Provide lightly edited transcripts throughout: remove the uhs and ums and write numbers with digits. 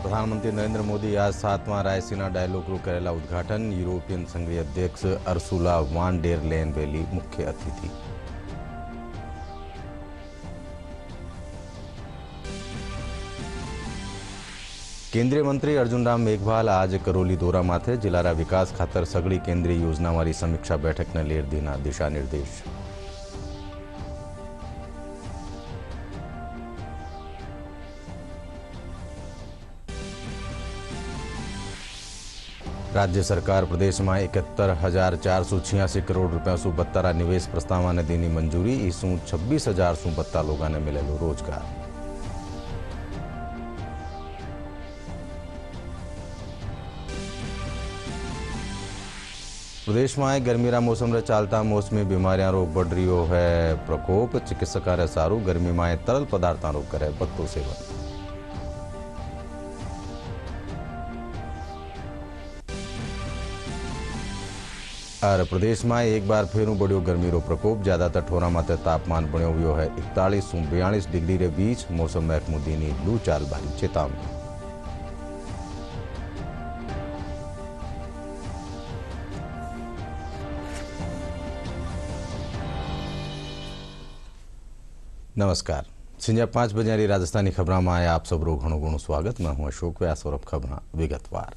प्रधानमंत्री नरेंद्र मोदी आज 7वां रायसीना डायलॉगનું કરેલા ઉદ્ઘાટન। યુરોપિયન સંઘની અધ્યક્ષ અર્સુલા વાન ડેર લેયન વેલી મુખ્ય અતિથિ। केंद्रीय मंत्री अर्जुन राम मेघवाल आज करोली दौरा माथे जिलारा विकास खातर सगड़ी केंद्रीय योजना वाली समीक्षा बैठक ने लेर दीना दिशा निर्देश। राज्य सरकार प्रदेश में 71,486 करोड़ रुपया सु बत्तारा निवेश प्रस्ताव ने दीनी मंजूरी। ईसू 26,000 सु बत्ता लोगों ने मिलेलो रोजगार। प्रदेश में गर्मीरा मौसम रे चालता मौसमी बीमारियां रोग बढ़ रही है प्रकोप। चिकित्सका रे सारू गर्मी में तरल पदार्थ रोग करे बत्तो सेवन। और प्रदेश में एक बार फिर बढ़ियो गर्मी रो प्रकोप। ज्यादातर ठोरा माते तापमान बण्यो हुयो है 41 से 42 डिग्री रे बीच। मौसम महकमो दीनी लू चाल बारी चेतावनी। नमस्कार। संजा 5 बजे राजस्थानी खबर में आया आप सब घणो घणो स्वागत। मैं हूं अशोक व्यास और अब खबर विगतवार।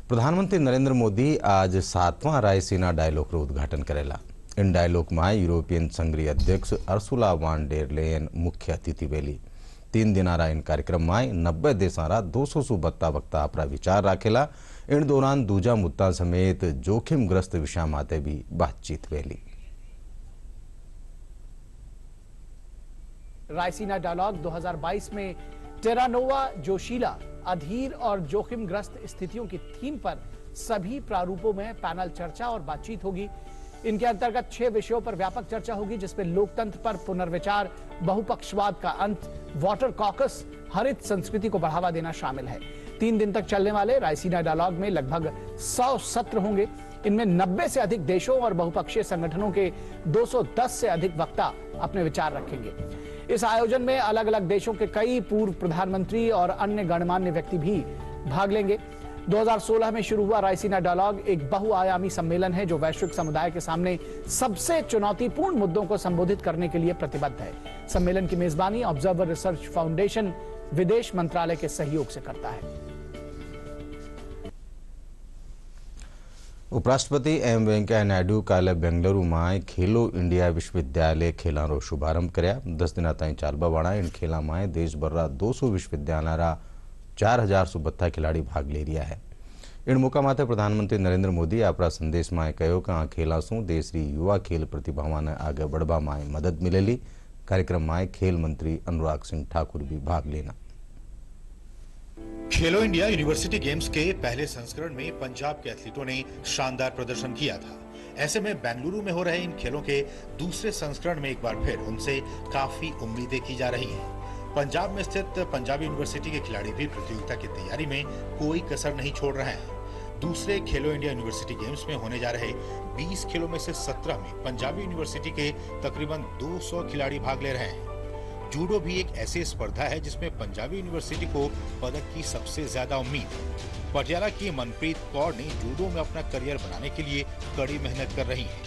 प्रधानमंत्री नरेंद्र मोदी आज 7वां रायसीना डायलॉग रो उद्घाटन करेला। इन डायलॉग में यूरोपियन संघ अध्यक्ष अर्सुला वान डेर लेयन मुख्य अतिथि वेली। 3 दिनारा इन कार्यक्रम में 90 देशारा 200 सु बत्ता वक्ता अपना विचार राखेला। इन दौरान दूजा मुद्दा समेत जोखिमग्रस्त विषय माते भी बातचीत वेली। रायसीना डायलॉग 2022 में टेरानोवा जोशीला अधीर और जोखिमग्रस्त स्थितियों की थीम पर सभी प्रारूपों में पैनल चर्चा और बातचीत होगी। इनके अंतर्गत 6 विषयों पर व्यापक चर्चा होगी, जिसमें लोकतंत्र पर पुनर्विचार, बहुपक्षवाद का अंत, वाटर कॉकस, हरित संस्कृति को बढ़ावा देना शामिल है। 3 दिन तक चलने वाले रायसीना डायलॉग में लगभग 100 सत्र होंगे। इनमें 90 से अधिक देशों और बहुपक्षीय संगठनों के 210 से अधिक वक्ता अपने विचार रखेंगे। इस आयोजन में अलग अलग देशों के कई पूर्व प्रधानमंत्री और अन्य गणमान्य व्यक्ति भी भाग लेंगे। 2016 में शुरू हुआ रायसीना डायलॉग एक बहुआयामी सम्मेलन है जो वैश्विक समुदाय के सामने सबसे चुनौतीपूर्ण मुद्दों को संबोधित करने के लिए प्रतिबद्ध है। सम्मेलन की मेजबानी ऑब्जर्वर रिसर्च फाउंडेशन विदेश मंत्रालय के सहयोग से करता है। उपराष्ट्रपति एम वेंकैया नायडू काले बेंगलुरु में खेलो इंडिया विश्वविद्यालय खेलों रो शुभारंभ करया। 10 दिन ताईं चालवावाड़ा इन खेलों में देशभर 200 विश्वविद्यालय 4,000 सु बत्ता खिलाड़ी भाग ले रहा है। इन मौका माथे प्रधानमंत्री नरेंद्र मोदी अपना संदेश में कहो कि आ खेलों से देश की युवा खेल प्रतिभाओं ने आगे बढ़वा में मदद मिलेली। कार्यक्रम में खेल मंत्री अनुराग सिंह ठाकुर भी भाग लेना। खेलो इंडिया यूनिवर्सिटी गेम्स के पहले संस्करण में पंजाब के एथलीटों ने शानदार प्रदर्शन किया था। ऐसे में बेंगलुरु में हो रहे इन खेलों के दूसरे संस्करण में एक बार फिर उनसे काफी उम्मीदें की जा रही हैं। पंजाब में स्थित पंजाब यूनिवर्सिटी के खिलाड़ी भी प्रतियोगिता की तैयारी में कोई कसर नहीं छोड़ रहे हैं। दूसरे खेलो इंडिया यूनिवर्सिटी गेम्स में होने जा रहे 20 खेलों में से 17 में पंजाबी यूनिवर्सिटी के तकरीबन 200 खिलाड़ी भाग ले रहे हैं। जूडो भी एक ऐसी स्पर्धा है जिसमें पंजाबी यूनिवर्सिटी को पदक की सबसे ज्यादा उम्मीद है। पटियाला की मनप्रीत कौर ने जूडो में अपना करियर बनाने के लिए कड़ी मेहनत कर रही है।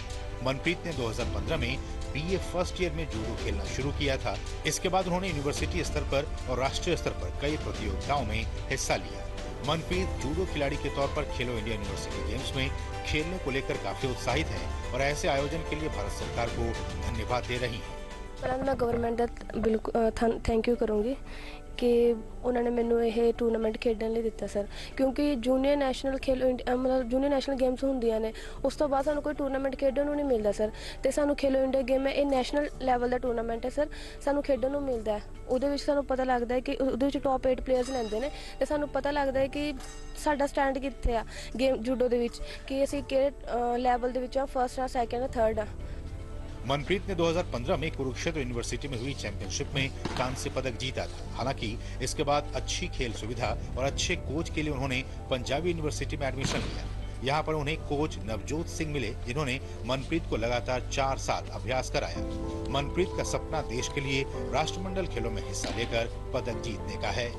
मनप्रीत ने 2015 में बीए फर्स्ट ईयर में जूडो खेलना शुरू किया था। इसके बाद उन्होंने यूनिवर्सिटी स्तर पर और राष्ट्रीय स्तर पर कई प्रतियोगिताओं में हिस्सा लिया। मनप्रीत जूडो खिलाड़ी के तौर पर खेलो इंडिया यूनिवर्सिटी गेम्स में खेलने को लेकर काफी उत्साहित है और ऐसे आयोजन के लिए भारत सरकार को धन्यवाद दे रही है। मैं गवर्नमेंट का बिल्कुल थैंक यू करूँगी कि उन्होंने मैनू ये टूर्नामेंट खेडन लिए दिता सर, क्योंकि जूनीयर नैशनल खेलो मतलब जूनीयर नैशनल गेम्स होंदियां ने उस तो बाद सानू कोई टूर्नामेंट खेडन नहीं मिलता सर। तो सानू खेलो इंडिया गेम है ये नैशनल लैवल का टूर्नामेंट है सर, सानू खेडन नू मिलता है। उहदे विच सानू पता लगता है कि उहदे विच टॉप 8 प्लेयर्स लैंदे ने ते सानू पता लगता है कि साडा स्टैंड कित्थे आ गेम जूडो दे विच कि असीं किहड़े लैवल दे विच आ, फर्स्ट आ, सैकेंड आ, थर्ड आ। मनप्रीत ने 2015 में कुरुक्षेत्र यूनिवर्सिटी में हुई चैंपियनशिप में कांस्य पदक जीता था। हालांकि इसके बाद अच्छी खेल सुविधा और अच्छे कोच के लिए उन्होंने पंजाबी यूनिवर्सिटी में एडमिशन लिया। यहाँ पर उन्हें कोच नवजोत सिंह मिले, जिन्होंने मनप्रीत को लगातार 4 साल अभ्यास कराया। मनप्रीत का सपना देश के लिए राष्ट्रमंडल खेलों में हिस्सा लेकर पदक जीतने का है।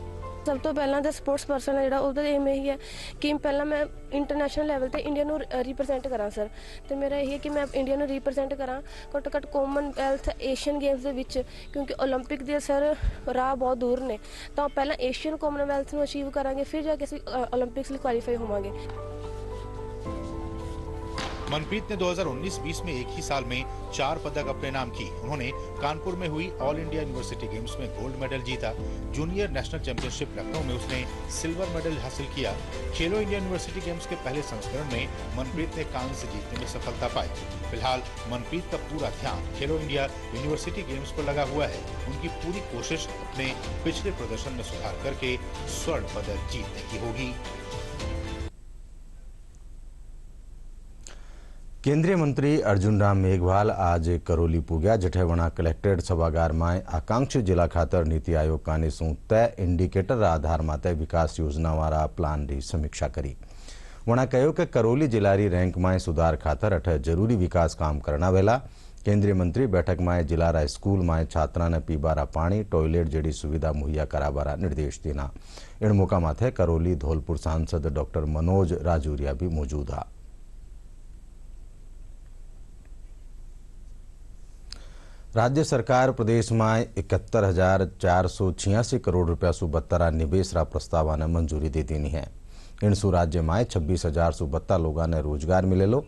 ਸਭ ਤੋਂ ਪਹਿਲਾਂ ਤਾਂ ਸਪੋਰਟਸ ਪਰਸਨ ਹੈ ਜਿਹੜਾ ਉਹਦਾ ਏਮ ਇਹੀ ਹੈ ਕਿ ਪਹਿਲਾਂ ਮੈਂ ਇੰਟਰਨੈਸ਼ਨਲ ਲੈਵਲ ਤੇ ਇੰਡੀਆ ਨੂੰ ਰਿਪਰੈਜ਼ੈਂਟ ਕਰਾਂ ਸਰ। ਤੇ ਮੇਰਾ ਇਹ ਹੈ ਕਿ ਮੈਂ ਇੰਡੀਆ ਨੂੰ ਰਿਪਰੈਜ਼ੈਂਟ ਕਰਾਂ ਘੱਟੋ ਘੱਟ ਕਾਮਨਵੈਲਥ ਏਸ਼ੀਅਨ ਗੇਮਸ ਦੇ ਵਿੱਚ, ਕਿਉਂਕਿ ਓਲੰਪਿਕ ਦੇ ਸਰ ਰਾਹ ਬਹੁਤ ਦੂਰ ਨੇ। ਤਾਂ ਪਹਿਲਾਂ ਏਸ਼ੀਅਨ ਕਾਮਨਵੈਲਥ ਨੂੰ ਅਚੀਵ ਕਰਾਂਗੇ, ਫਿਰ ਜਾ ਕੇ ਅਸੀਂ ਓਲੰਪਿਕਸ ਲਈ ਕੁਆਲੀਫਾਈ ਹੋਵਾਂਗੇ। मनप्रीत ने 2019-20 में एक ही साल में 4 पदक अपने नाम की। उन्होंने कानपुर में हुई ऑल इंडिया यूनिवर्सिटी गेम्स में गोल्ड मेडल जीता। जूनियर नेशनल चैंपियनशिप लखनऊ में उसने सिल्वर मेडल हासिल किया। खेलो इंडिया यूनिवर्सिटी गेम्स के पहले संस्करण में मनप्रीत ने कांस्य जीतने में सफलता पाई। फिलहाल मनप्रीत का पूरा ध्यान खेलो इंडिया यूनिवर्सिटी गेम्स पर लगा हुआ है। उनकी पूरी कोशिश अपने पिछले प्रदर्शन में सुधार करके स्वर्ण पदक जीतने की होगी। केंद्रीय मंत्री अर्जुन राम मेघवाल आज करोली पुग्या। जठेवणा कलेक्ट्रेट सभागार में आकांक्षी जिला खातर नीति आयोग का तय इंडिकेटर आधार माते विकास योजना वाला प्लान की समीक्षा करी। वणा कहो कि करोली जिलारी रैंक में सुधार खातर अठ जरूरी विकास काम करना वेला। केंद्रीय मंत्री बैठक में जिलारा स्कूल में छात्रा ने पीबारा पानी टॉयलेट जेडी सुविधा मुहैया करावारा निर्देश देना। इन मौका माथे करोली धौलपुर सांसद डॉक्टर मनोज राजूरिया भी मौजूद हा। राज्य सरकार प्रदेश में 71,486 करोड़ रुपया सु 72 निवेश रा प्रस्ताव ने मंजूरी दे देनी है। इनसु राज्य में 26,072 लोगों ने रोजगार मिलेलो।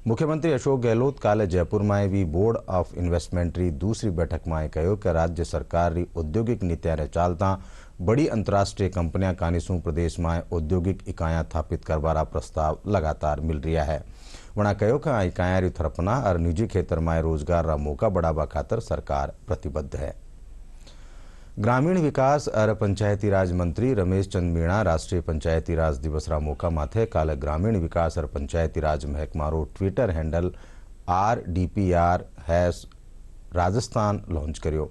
मुख्यमंत्री अशोक गहलोत काले जयपुर में भी बोर्ड ऑफ इन्वेस्टमेंट री दूसरी बैठक में कहो कि राज्य सरकार री औद्योगिक नीतियां ने चलता बड़ी अंतर्राष्ट्रीय कंपनियां कानीसू प्रदेश में औद्योगिक इकाइयां स्थापित करवारा प्रस्ताव लगातार मिल रहा है। वणा कहो कि इकाइयां री थरपना और निजी क्षेत्र में रोजगार रा मौका बढ़ावा खातर सरकार प्रतिबद्ध है। ग्रामीण विकास और पंचायती राज मंत्री रमेश चंद मीणा राष्ट्रीय पंचायती राज दिवस रा मौका माथे काले ग्रामीण विकास और पंचायती राज महकमा रो Twitter handle RDPR Rajasthan launch कर्यो।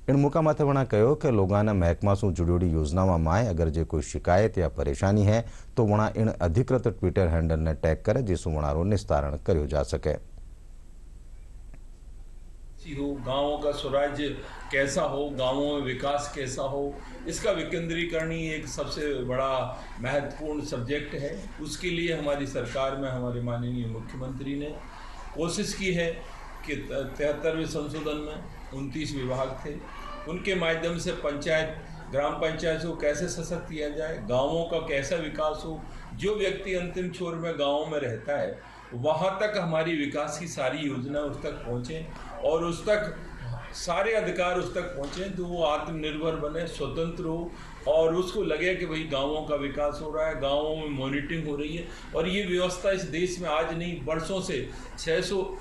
इन मौका माथे वणा कहो कि लोगों ने महकमा से जुड़ी योजनाओं में अगर जो कोई शिकायत या परेशानी है तो वणा इन अधिकृत ट्विटर हैंडल ने टैग करे जिससे वणारो निस्तारण करो जा सके। गांवों का स्वराज्य कैसा हो, गांवों में विकास कैसा हो, इसका विकेंद्रीकरण ही एक सबसे बड़ा महत्वपूर्ण सब्जेक्ट है। उसके लिए हमारी सरकार में हमारे माननीय मुख्यमंत्री ने कोशिश की है कि 73वें संशोधन में 29 विभाग थे, उनके माध्यम से पंचायत ग्राम पंचायत को कैसे सशक्त किया जाए, गांवों का कैसा विकास हो, जो व्यक्ति अंतिम छोर में गांवों में रहता है वहां तक हमारी विकास की सारी योजना उस तक पहुंचे और उस तक सारे अधिकार उस तक पहुंचे तो वो आत्मनिर्भर बने, स्वतंत्र हो और उसको लगे कि भाई गांवों का विकास हो रहा है, गांवों में मॉनिटरिंग हो रही है। और ये व्यवस्था इस देश में आज नहीं बरसों से 600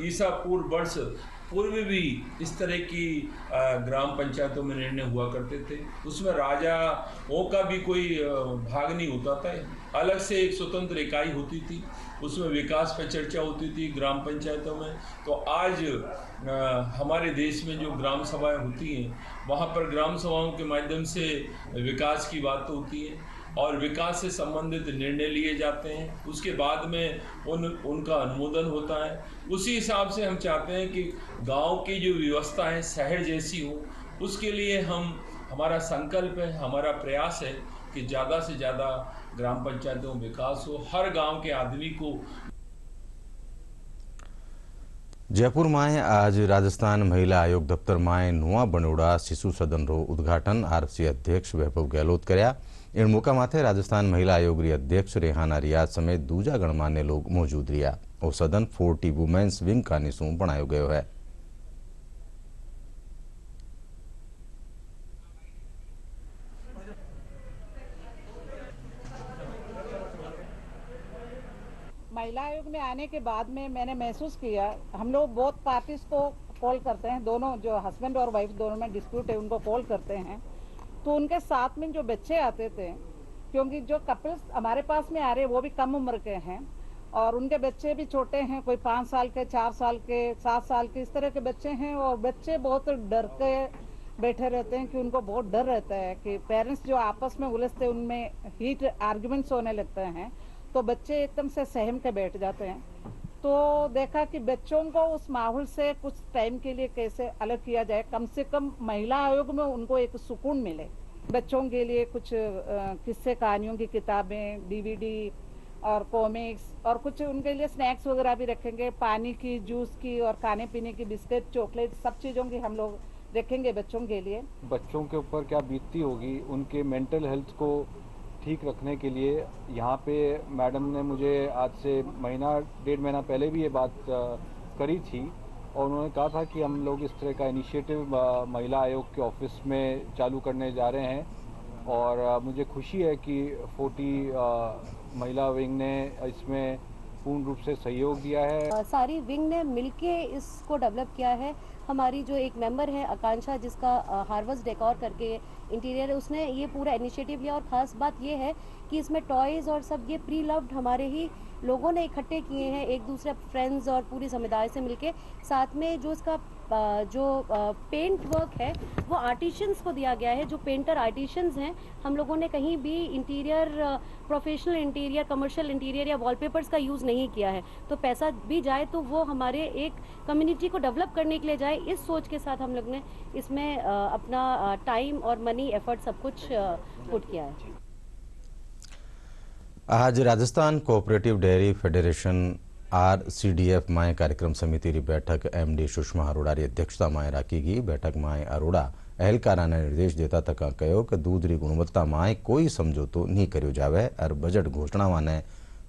ईसा पूर्व वर्ष पूर्व भी इस तरह की ग्राम पंचायतों में निर्णय हुआ करते थे। उसमें राजाओं का भी कोई भाग नहीं होता था, अलग से एक स्वतंत्र इकाई होती थी, उसमें विकास पर चर्चा होती थी ग्राम पंचायतों में। तो आज हमारे देश में जो ग्राम सभाएं होती हैं वहाँ पर ग्राम सभाओं के माध्यम से विकास की बात होती है और विकास से संबंधित निर्णय लिए जाते हैं। उसके बाद में उनका अनुमोदन होता है। उसी हिसाब से हम चाहते हैं कि गांव की जो व्यवस्था है शहर जैसी हो। उसके लिए हमारा संकल्प है, हमारा प्रयास है कि ज़्यादा से ज़्यादा ग्राम पंचायतों में विकास हो, हर गांव के आदमी को। जयपुर में आज राजस्थान महिला आयोग दफ्तर में नुआ बनोड़ा शिशु सदन रो उद्घाटन RC अध्यक्ष वैभव गहलोत कर्या। इन मौका माथे राजस्थान महिला आयोग री अध्यक्ष रेहाना रियाज समेत दूजा गणमान्य लोग मौजूद रहा और सदन 40 वुमेन्स विंग का निशू बनायो गयो है। महिला आयोग में आने के बाद में मैंने महसूस किया, हम लोग बहुत पार्टीज को कॉल करते हैं, दोनों जो हस्बैंड और वाइफ दोनों में डिस्प्यूट है उनको कॉल करते हैं, तो उनके साथ में जो बच्चे आते थे, क्योंकि जो कपल्स हमारे पास में आ रहे हैं वो भी कम उम्र के हैं और उनके बच्चे भी छोटे हैं, कोई 5 साल के, 4 साल के, 7 साल के, इस तरह के बच्चे हैं और बच्चे बहुत डर के बैठे रहते हैं कि उनको बहुत डर रहता है कि पेरेंट्स जो आपस में उलझते हैं उनमें हीट आर्ग्यूमेंट्स होने लगते हैं तो बच्चे एकदम से सहम के बैठ जाते हैं। तो देखा कि बच्चों को उस माहौल से कुछ टाइम के लिए कैसे अलग किया जाए, कम से कम महिला आयोग में उनको एक सुकून मिले। बच्चों के लिए कुछ किस्से कहानियों की किताबें, डीवीडी और कॉमिक्स, और कुछ उनके लिए स्नैक्स वगैरह भी रखेंगे, पानी की, जूस की और खाने पीने की, बिस्किट, चॉकलेट, सब चीज़ों की हम लोग रखेंगे बच्चों के लिए। बच्चों के ऊपर क्या बीतती होगी, उनके मेंटल हेल्थ को ठीक रखने के लिए यहाँ पे मैडम ने मुझे आज से डेढ़ महीना पहले भी ये बात करी थी, और उन्होंने कहा था कि हम लोग इस तरह का इनिशिएटिव महिला आयोग के ऑफिस में चालू करने जा रहे हैं। और मुझे खुशी है कि 40 महिला विंग ने इसमें पूर्ण रूप से सहयोग दिया है। सारी विंग ने मिलके इसको डेवलप किया है। हमारी जो एक मेंबर है आकांक्षा, जिसका हार्वर्स डेकोर करके इंटीरियर है, उसने ये पूरा इनिशिएटिव लिया। और ख़ास बात ये है कि इसमें टॉयज़ और सब ये प्री लव्ड हमारे ही लोगों ने इकट्ठे किए हैं, एक दूसरे फ्रेंड्स और पूरी समुदाय से मिलके। साथ में जो इसका पेंट वर्क है वो आर्टिशियंस को दिया गया है, जो पेंटर आर्टिशियंस हैं। हम लोगों ने कहीं भी interior, professional interior, commercial interior या वॉलपेपर्स का यूज़ नहीं किया है। तो पैसा भी जाए तो वो हमारे एक कम्युनिटी को डेवलप करने के लिए जाए, इस सोच के साथ हम लोग ने इसमें अपना टाइम और मनी एफर्ट सब कुछ पुट किया है। आज Rajasthan cooperative dairy federation RCDF माए कार्यक्रम समिति री बैठक MD सुषमा अरोड़ा री अध्यक्षता में राखी बैठक में अरोड़ा अहलकारा ने निर्देश देता तक कहो कि दूध री गुणवत्ता में कोई समझौतो नहीं कर्यो जावे और बजट घोषणा ने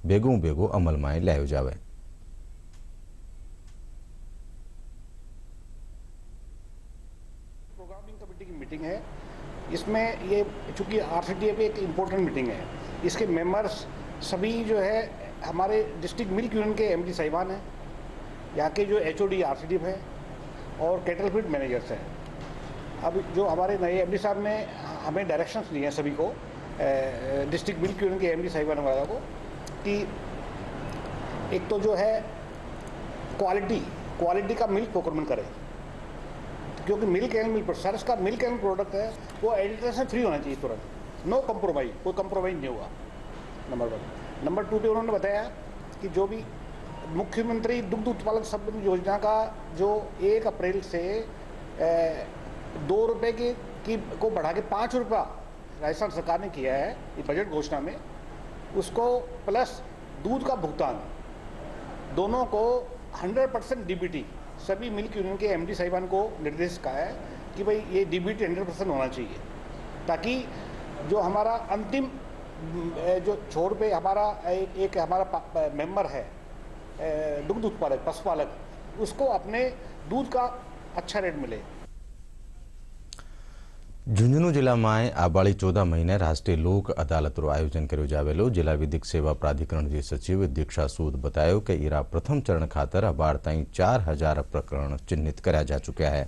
बेगू बेगो अमल में लायो जावे। प्रोग्रामिंग कमेटी की मीटिंग है, इसमें ये चूंकि RCDF एक इम्पोर्टेंट मीटिंग है, इसके मेंबर्स सभी जो है हमारे डिस्ट्रिक्ट मिल्क यूनियन के MD साहिबान हैं, यहाँ के जो HOD RCDF है और कैटल फीड मैनेजर्स हैं। अब जो हमारे नए MD साहब ने हमें डायरेक्शंस दिए हैं सभी को, डिस्ट्रिक्ट मिल्क यूनियन के MD साहिबान वगैरह को, कि एक तो जो है क्वालिटी का मिल्क प्रोक्योरमेंट करें, क्योंकि मिल्क एंड मिल्क सरस का मिल्क एंड प्रोडक्ट है वो एडिटर फ्री होना चाहिए तुरंत, नो कंप्रोमाइज, कोई कंप्रोमाइज नहीं होगा। नंबर 1। नंबर 2 पे उन्होंने बताया कि जो भी मुख्यमंत्री दुग्ध उत्पादक सम्मान योजना का जो 1 अप्रैल से 2 रुपये को बढ़ा के 5 रुपया राजस्थान सरकार ने किया है ये बजट घोषणा में, उसको प्लस दूध का भुगतान दोनों को 100% DBT सभी मिल्क यूनियन के MD साहिबान को निर्देश का है कि भाई ये DBT 100% होना चाहिए, ताकि जो हमारा अंतिम जो छोर पे हमारा एक हमारा मेंबर है दुग्ध उत्पादक पशुपालक, उसको अपने दूध का अच्छा रेट मिले। झुंझुनू जिला में आबाड़ी 14 महीने राष्ट्रीय लोक अदालत रो आयोजन कर्यो जावेलो। जिला विधिक सेवा प्राधिकरण की सचिव दीक्षा सूद बतायो कि इरा प्रथम चरण खातर अबाड़ ताई 4000 प्रकरण चिन्हित कराया जा चुका है।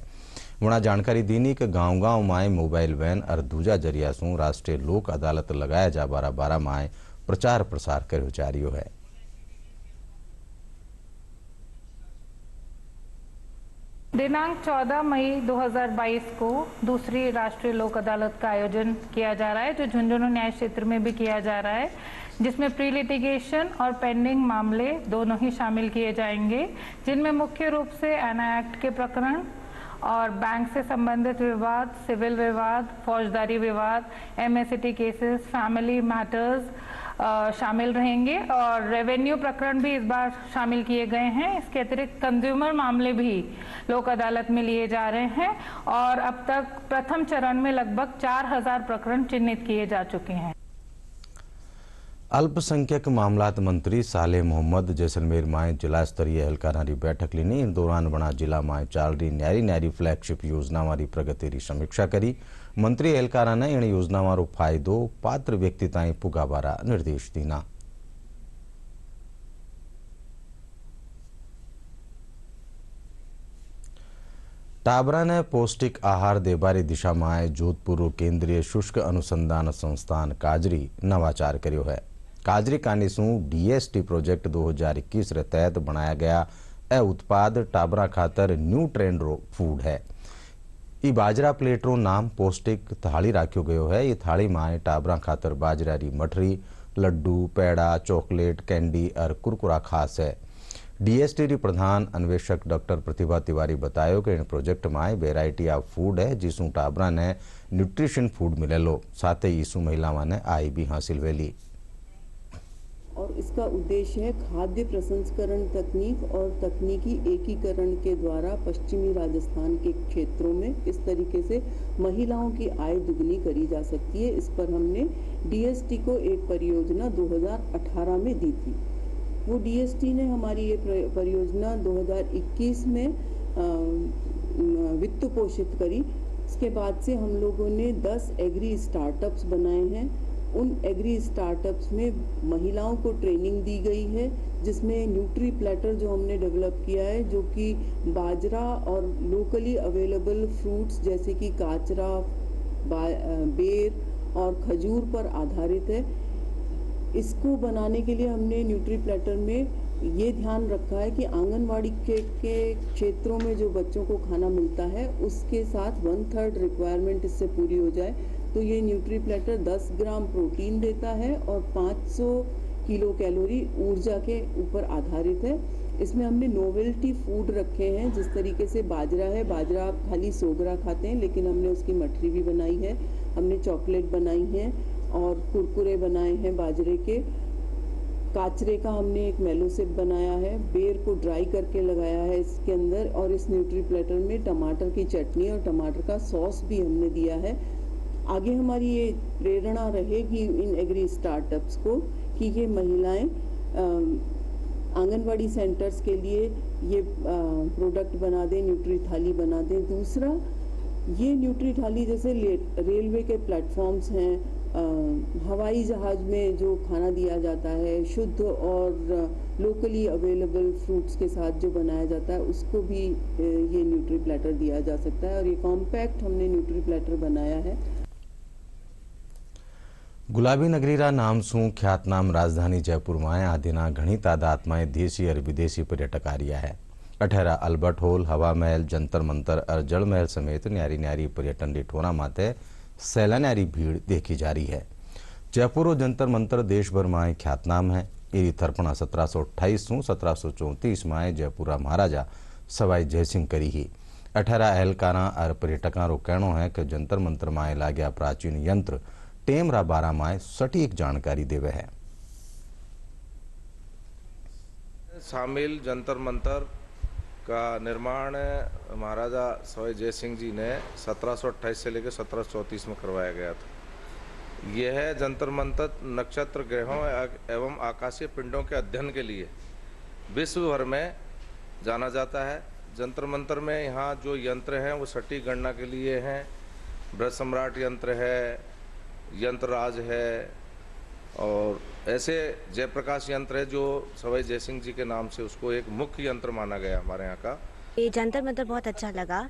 वणा जानकारी दीनी कि गांव-गांव में मोबाइल वैन और दूजा जरिया सु राष्ट्रीय लोक अदालत लगाया जा बारा में प्रचार प्रसार कर्यो जा रह्यो है। दिनांक 14 मई 2022 को दूसरी राष्ट्रीय लोक अदालत का आयोजन किया जा रहा है, जो झुंझुनू न्याय क्षेत्र में भी किया जा रहा है, जिसमें प्री लिटिगेशन और पेंडिंग मामले दोनों ही शामिल किए जाएंगे, जिनमें मुख्य रूप से एना एक्ट के प्रकरण और बैंक से संबंधित विवाद, सिविल विवाद, फौजदारी विवाद, MACT केसेस, फैमिली मैटर्स शामिल रहेंगे और रेवेन्यू प्रकरण भी इस बार शामिल किए गए हैं। इसके अतिरिक्त कंज्यूमर मामले भी लोक अदालत में लिए जा रहे हैं और अब तक प्रथम चरण में लगभग 4000 प्रकरण चिन्हित किए जा चुके हैं। अल्पसंख्यक मामलात मंत्री सालेह मोहम्मद जैसलमेर में जिला स्तरीय एहलकारा की बैठक लीनी। इन दौरान वणा जिला में चाल रही न्यारी फ्लैगशिप योजना वाली प्रगति की समीक्षा करी। मंत्री एहलकारा ने इन योजना वारो फायदो पात्र व्यक्ति ताई पुगावारा निर्देश दीना। टाबरा ने पौष्टिक आहार देबारी दिशा में जोधपुर केंद्रीय शुष्क अनुसंधान संस्थान काजरी नवाचार कर्यो है। काजरी कानीसू DST प्रोजेक्ट 2021 रे तहत बनाया गया ए उत्पाद टाबरा खातर न्यू ट्रेंड रो फूड है। ई बाजरा प्लेट रो नाम पौष्टिक थाली राख्यो गयो है। ये थाली में टाबरा खातर बाजरा री मठरी, लड्डू, पेड़ा, चॉकलेट, कैंडी और कुरकुरा खास है। डीएसटी प्रधान अन्वेषक डॉक्टर प्रतिभा तिवारी बतायो कि इन प्रोजेक्ट में वेराइटी ऑफ फूड है जिसू टाबरा ने न्यूट्रिशन फूड मिलेलो, साथ ही इसू महिलाओं ने आई भी हासिल वेली। और इसका उद्देश्य है खाद्य प्रसंस्करण तकनीक और तकनीकी एकीकरण के द्वारा पश्चिमी राजस्थान के क्षेत्रों में इस तरीके से महिलाओं की आय दुगनी करी जा सकती है। इस पर हमने डीएसटी को एक परियोजना 2018 में दी थी। वो डीएसटी ने हमारी ये परियोजना 2021 में वित्त पोषित करी। इसके बाद से हम लोगों ने 10 एग्री स्टार्टअप्स बनाए हैं। उन एग्री स्टार्टअप्स में महिलाओं को ट्रेनिंग दी गई है, जिसमें न्यूट्री प्लेटर जो हमने डेवलप किया है, जो कि बाजरा और लोकली अवेलेबल फ्रूट्स जैसे कि काचरा, बेर और खजूर पर आधारित है। इसको बनाने के लिए हमने न्यूट्री प्लेटर में ये ध्यान रखा है कि आंगनवाड़ी के क्षेत्रों में जो बच्चों को खाना मिलता है उसके साथ 1/3 रिक्वायरमेंट इससे पूरी हो जाए। तो ये न्यूट्री प्लेटर 10 ग्राम प्रोटीन देता है और 500 किलो कैलोरी ऊर्जा के ऊपर आधारित है। इसमें हमने नोवेल्टी फूड रखे हैं, जिस तरीके से बाजरा है, बाजरा आप खाली सोगरा खाते हैं, लेकिन हमने उसकी मठरी भी बनाई है, हमने चॉकलेट बनाई है और कुरकुरे बनाए हैं बाजरे के। काचरे का हमने एक मेलो सिप बनाया है, बेर को ड्राई करके लगाया है इसके अंदर, और इस न्यूट्री प्लेटर में टमाटर की चटनी और टमाटर का सॉस भी हमने दिया है। आगे हमारी ये प्रेरणा रहेगी इन एग्री स्टार्टअप्स को कि ये महिलाएं आंगनवाड़ी सेंटर्स के लिए ये प्रोडक्ट बना दें, न्यूट्री थाली बना दें। दूसरा, ये न्यूट्री थाली जैसे रेलवे के प्लेटफॉर्म्स हैं, हवाई जहाज में जो खाना दिया जाता है शुद्ध और लोकली अवेलेबल फ्रूट्स के साथ जो बनाया जाता है, उसको भी ये न्यूट्री प्लेटर दिया जा सकता है। और ये कॉम्पैक्ट हमने न्यूट्री प्लेटर बनाया है। गुलाबी नगरीरा नाम शू ख्यातनाम राजधानी जयपुर में आदिना घनी तादाद में देशी और विदेशी पर्यटक आ रहा है। अठेरा अल्बर्ट हॉल, हवा महल, जंतर मंतर और जल महल समेत न्यारी न्यारी पर्यटन ठिठोरा माते सैलान्यारी भीड़ देखी जा रही है। जयपुर और जंतर मंतर देश भर में ख्यातनाम है। एरी थरपणा 1728 से 1734 में जयपुरा महाराजा सवाई जयसिंह करी ही। 18 एहलकारा और पर्यटकों रो कहनो है कि जंतर मंतर में लाग्या प्राचीन यंत्र टेमरा बारा में सटीक जानकारी देवे है। शामिल जंतर मंतर का निर्माण महाराजा सवाई जयसिंह जी ने 1728 से लेकर 1734 में करवाया गया था। यह जंतर मंतर नक्षत्र ग्रहों एवं आकाशीय पिंडों के अध्ययन के लिए विश्व भर में जाना जाता है। जंतर मंतर में यहाँ जो यंत्र हैं वो सटीक गणना के लिए हैं। ब्रज सम्राट यंत्र है, यंत्रराज है, और ऐसे जयप्रकाश यंत्र है जो सवाई जयसिंह जी के नाम से उसको एक मुख्य यंत्र माना गया हमारे यहाँ का। ये जंतर मंतर बहुत अच्छा लगा।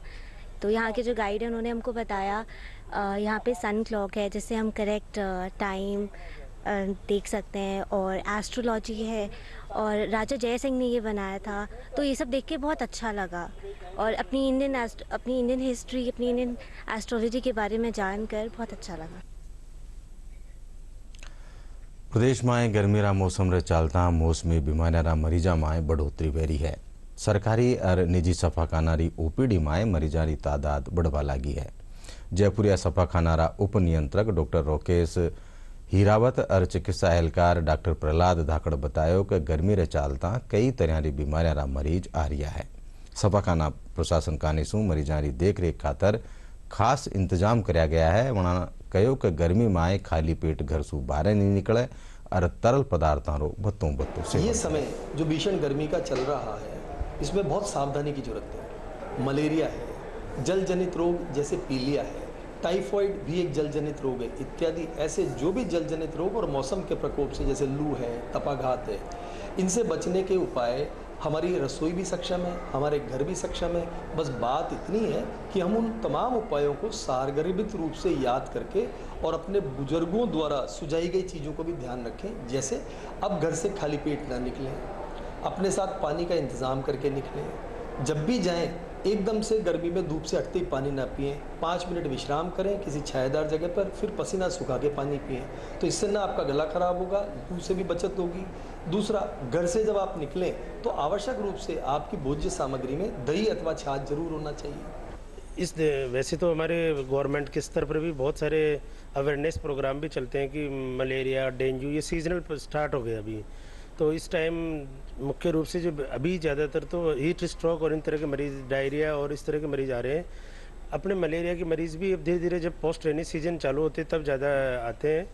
तो यहाँ के जो गाइड हैं उन्होंने हमको बताया यहाँ पे सन क्लॉक है जिससे हम करेक्ट टाइम देख सकते हैं, और एस्ट्रोलॉजी है और राजा जय सिंह ने ये बनाया था। तो ये सब देख के बहुत अच्छा लगा और अपनी इंडियन हिस्ट्री, अपनी इंडियन एस्ट्रोलॉजी के बारे में जानकर बहुत अच्छा लगा। प्रदेश में गर्मीरा मौसम रे चलता मौसमी बीमारियां मरीजा में बढ़ोतरी वेरी है। सरकारी और निजी सफाखानारी ओपीडी में मरीजा की तादाद बढ़वा लगी है। जयपुरिया सफाखानारा उप नियंत्रक डॉक्टर रोकेश हीरावत और चिकित्सा एहलकार डॉक्टर प्रहलाद धाकड़ बतायो कि गर्मी रे चलता कई तरह की बीमारियां मरीज आ रहा है। सफाखाना प्रशासन कानीसू मरीजा की देखरेख खातर खास इंतजाम कराया गया है। उन्होंने कहो कि गर्मी में खाली पेट घर से बाहर नहीं निकले और तरल पदार्थों रो बत्तों से। ये समय जो भीषण गर्मी का चल रहा है इसमें बहुत सावधानी की जरूरत है। मलेरिया है, जल जनित रोग जैसे पीलिया है, टाइफॉइड भी एक जल जनित रोग है, इत्यादि ऐसे जो भी जल जनित रोग और मौसम के प्रकोप से जैसे लू है, तपाघात है, इनसे बचने के उपाय हमारी रसोई भी सक्षम है, हमारे घर भी सक्षम है। बस बात इतनी है कि हम उन तमाम उपायों को सारगर्भित रूप से याद करके और अपने बुजुर्गों द्वारा सुझाई गई चीज़ों को भी ध्यान रखें। जैसे अब घर से खाली पेट ना निकलें, अपने साथ पानी का इंतज़ाम करके निकलें, जब भी जाएं एकदम से गर्मी में धूप से हटते ही पानी ना पिएं, 5 मिनट विश्राम करें किसी छायादार जगह पर, फिर पसीना सुखा के पानी पिएं। तो इससे ना आपका गला खराब होगा, लू से भी बचत होगी। दूसरा, घर से जब आप निकलें तो आवश्यक रूप से आपकी भोज्य सामग्री में दही अथवा छाछ जरूर होना चाहिए। वैसे तो हमारे गवर्नमेंट के स्तर पर भी बहुत सारे अवेयरनेस प्रोग्राम भी चलते हैं कि मलेरिया, डेंगू ये सीजनल स्टार्ट हो गया अभी, तो इस टाइम मुख्य रूप से जो अभी ज़्यादातर तो हीट स्ट्रोक और इन तरह के मरीज़, डायरिया और इस तरह के मरीज़ आ रहे हैं। अपने मलेरिया के मरीज़ भी अब धीरे धीरे जब पोस्ट रेनी सीजन चालू होते हैं तब ज़्यादा आते हैं।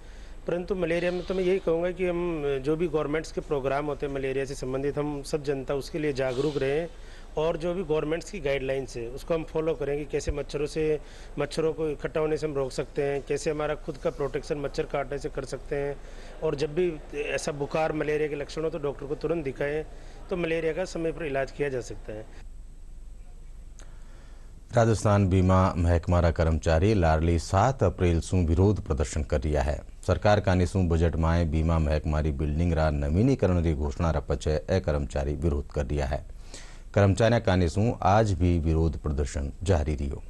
परंतु मलेरिया में तो मैं यही कहूँगा कि हम जो भी गवर्नमेंट्स के प्रोग्राम होते हैं मलेरिया से संबंधित, हम सब जनता उसके लिए जागरूक रहें और जो भी गवर्नमेंट्स की गाइडलाइंस है उसको हम फॉलो करें कि कैसे मच्छरों को इकट्ठा होने से हम रोक सकते हैं, कैसे हमारा खुद का प्रोटेक्शन मच्छर काटने से कर सकते हैं, और जब भी ऐसा बुखार मलेरिया के लक्षण हो तो डॉक्टर को तुरंत दिखाएं, तो मलेरिया का समय पर इलाज किया जा सकता है। राजस्थान बीमा महकमारा कर्मचारी लारली 7 अप्रैल सू विरोध प्रदर्शन कर रहा है। सरकार कानीसू बजट में बीमा महकमारी बिल्डिंग रा नवीनीकरण की घोषणा पछे ए कर्मचारी विरोध कर रहा है। कर्मचारी कानीसू आज भी विरोध प्रदर्शन जारी रहो।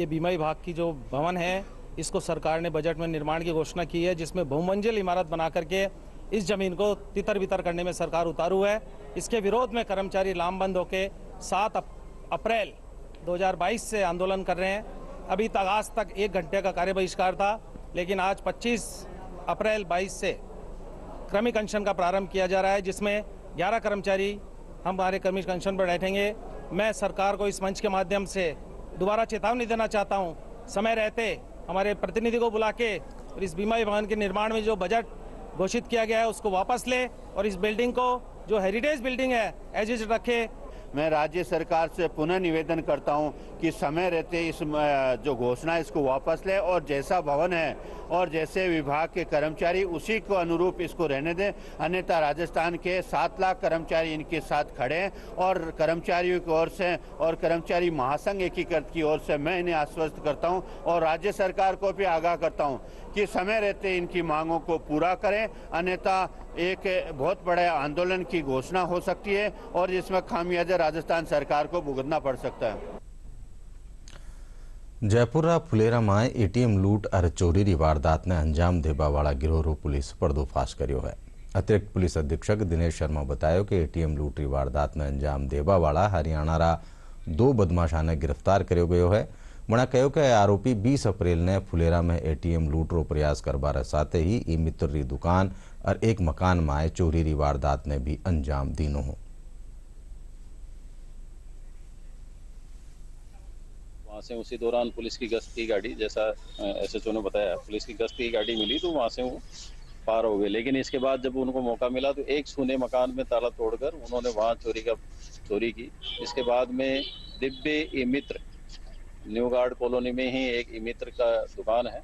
ये बीमा विभाग की जो भवन है इसको सरकार ने बजट में निर्माण की घोषणा की है, जिसमें बहुमंजिल इमारत बना करके इस जमीन को तितर बितर करने में सरकार उतारू है। इसके विरोध में कर्मचारी लामबंद होकर 7 अप्रैल 2022 से आंदोलन कर रहे हैं। अभी तक आज तक 1 घंटे का कार्य बहिष्कार था, लेकिन आज 25 अप्रैल 22 से क्रमिक अनशन का प्रारंभ किया जा रहा है, जिसमें 11 कर्मचारी हमारे क्रमिक अनशन पर बैठेंगे। मैं सरकार को इस मंच के माध्यम से दोबारा चेतावनी देना चाहता हूं, समय रहते हमारे प्रतिनिधि को बुला के और इस बीमा भवन के निर्माण में जो बजट घोषित किया गया है उसको वापस ले और इस बिल्डिंग को जो हेरिटेज बिल्डिंग है एज इज रखे। मैं राज्य सरकार से पुनः निवेदन करता हूं कि समय रहते इस जो घोषणा है इसको वापस ले और जैसा भवन है और जैसे विभाग के कर्मचारी उसी को अनुरूप इसको रहने दें, अन्यथा राजस्थान के 7 लाख कर्मचारी इनके साथ खड़े हैं और कर्मचारियों की ओर से और कर्मचारी महासंघ एकीकृत की ओर से मैं इन्हें आश्वस्त करता हूं और राज्य सरकार को भी आगाह करता हूं कि समय रहते इनकी मांगों को पूरा करें, अन्यथा एक बहुत बड़े आंदोलन की घोषणा हो सकती है और जिसमें खामियाजा राजस्थान सरकार को भुगतना पड़ सकता है। जयपुर फुलेरा में एटीएम लूट और चोरी की वारदात ने अंजाम देवा वाला गिरोह पुलिस पर्दोफाश कर्यो है। अतिरिक्त पुलिस अधीक्षक दिनेश शर्मा बताया कि एटीएम लूट की वारदात ने अंजाम देवा वाला हरियाणा रा 2 बदमाशा ने गिरफ्तार कर्यो गयो है। मना कहो कि आरोपी 20 अप्रैल ने फुलेरा में एटीएम लूट रो प्रयास करवा साथ ही ई मित्र री दुकान और एक मकान में चोरी री वारदात ने भी अंजाम दीनो हो। वहाँ से उसी दौरान पुलिस की गश्त की गाड़ी, जैसा एसएचओ ने बताया, पुलिस की गश्त की गाड़ी मिली तो वहाँ से वो पार हो गए। लेकिन इसके बाद जब उनको मौका मिला तो एक सूने मकान में ताला तोड़कर उन्होंने वहाँ चोरी की। इसके बाद में दिव्य ई मित्र न्यू गार्ड कॉलोनी में ही एक ई मित्र का दुकान है,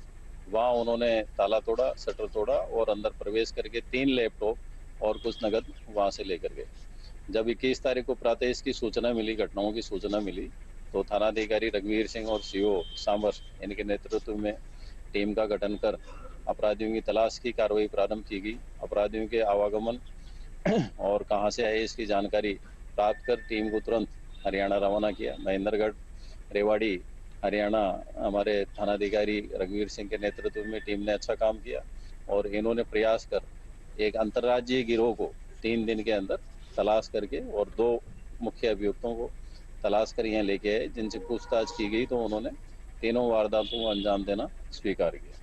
वहाँ उन्होंने ताला तोड़ा, शटर तोड़ा और अंदर प्रवेश करके 3 लैपटॉप और कुछ नगद वहाँ से लेकर गए। जब 21 तारीख को प्रातः इसकी सूचना मिली, घटनाओं की सूचना मिली, तो थानाधिकारी रघुवीर सिंह और सीओ सांबर इनके नेतृत्व में टीम का गठन कर अपराधियों की तलाश की कार्रवाई प्रारंभ की गई। अपराधियों के आवागमन और कहां से आए इसकी जानकारी प्राप्त कर टीम को तुरंत हरियाणा रवाना किया। महेंद्रगढ़, रेवाड़ी, हरियाणा हमारे थानाधिकारी रघुवीर सिंह के नेतृत्व में टीम ने अच्छा काम किया और इन्होंने प्रयास कर एक अंतर्राज्यीय गिरोह को 3 दिन के अंदर तलाश करके और 2 मुख्य अभियुक्तों को तलाश कर यहाँ लेके आए, जिनसे पूछताछ की गई तो उन्होंने तीनों वारदातों को अंजाम देना स्वीकार किया।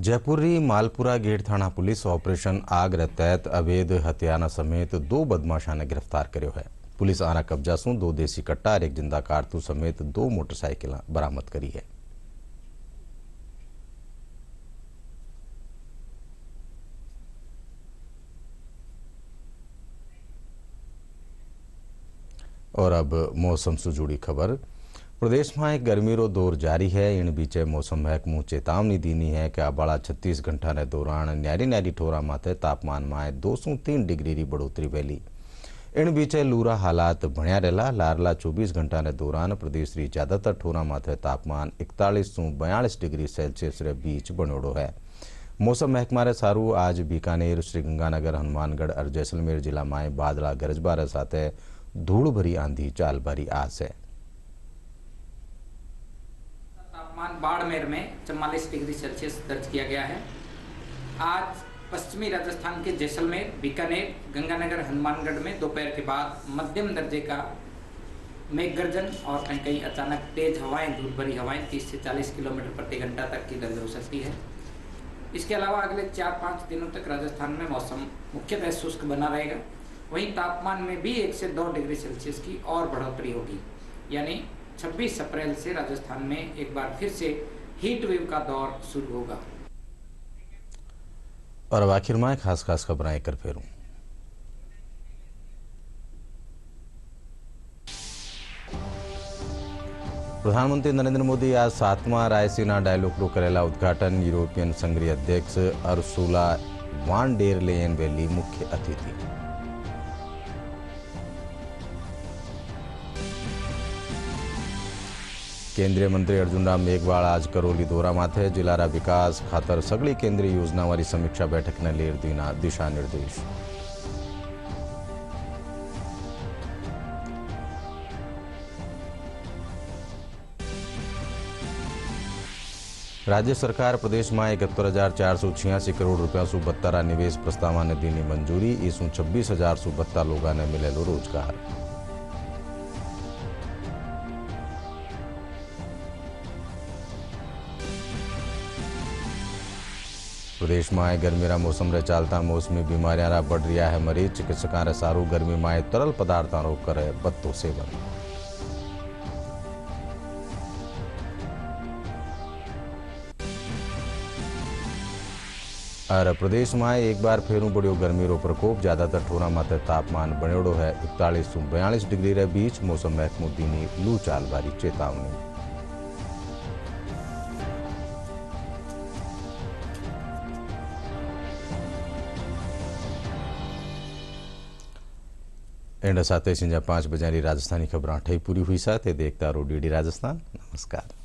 जयपुर री मालपुरा गेट थाना पुलिस ऑपरेशन आग रे तहत अवैध हथियार समेत 2 बदमाशा ने गिरफ्तार कर्यो है। पुलिस आना कब्जा सू 2 देसी कट्टा और 1 जिंदा कारतूस समेत 2 मोटरसाइकिल बरामद करी है। और अब मौसम से जुड़ी खबर। प्रदेश में एक गर्मी रो दौर जारी है। इन बीचे मौसम महकमू चेतावनी दीनी है कि आबाड़ा 36 घंटा ने दौरान न्यारी न्यारी ठोरा माथे तापमान में 2 से 3 डिग्री री बढ़ोतरी वेली। इन बीचे लूरा हालात बण्या रहेला। लारला 24 घंटा ने दौरान प्रदेश री ज्यादातर ठोरा माथे तापमान 41 से 42 डिग्री सेल्सियस रे बीच बनोड़ो है। मौसम महकमारे सारू आज बीकानेर, श्रीगंगानगर, हनुमानगढ़ और जैसलमेर जिला में बादला गरजबार साथ धूल भरी आंधी चाल भरी आस है। तापमान बाड़मेर में 44 डिग्री सेल्सियस दर्ज किया गया है। आज पश्चिमी राजस्थान के जैसलमेर, बीकानेर, गंगानगर, हनुमानगढ़ में दोपहर के बाद मध्यम दर्जे का मेघ गर्जन और कहीं कहीं अचानक तेज हवाएं, धूल भरी हवाएं 30 से 40 किलोमीटर प्रति घंटा तक की दर्ज हो सकती है। इसके अलावा अगले 4-5 दिनों तक राजस्थान में मौसम मुख्यतः शुष्क बना रहेगा। वहीं तापमान में भी 1 से 2 डिग्री सेल्सियस की और बढ़ोतरी होगी, यानी 26 अप्रैल से राजस्थान में एक बार फिर से हीट वेव का दौर शुरू होगा। और अब आखिर में खास खबरें एक फेरूं। प्रधानमंत्री नरेंद्र मोदी आज 7वां रायसीना डायलॉगનું करेला उद्घाटन यूरोपियन संघ अध्यक्ष अर्सुला वान डेर लेयन वेली मुख्य अतिथि। केंद्रीय मंत्री अर्जुन राम मेघवाल आज करोली दौरा माथे जिलारा विकास खातर सगली केंद्रीय योजनावारी समीक्षा बैठक ने लेर दीना दिशा निर्देश। राज्य सरकार प्रदेश में 71,486 करोड़ रुपया सु 72 निवेश प्रस्ताव ने दीनी मंजूरी। इसू 26,000 सु 72 लोगों ने मिलेलो रोजगार। प्रदेश में गर्मी मौसम रे चालता मौसमी बीमारियां बढ़ रहा है मरीज। चिकित्सकों रे सारू गर्मी में तरल पदार्थों करे बत्तो सेवन। और प्रदेश में एक बार फेरू बढ़ियो गर्मी रो प्रकोप। ज्यादातर ठोरा माथे तापमान बनेड़ो है 41 से 42 डिग्री रे बीच। मौसम महकमो दीनी लू चाल वाली चेतावनी। एंड साथ 5 बजे राजस्थानी खबर ठई पूरी हुई साथ देखता रहो DD राजस्थान। नमस्कार।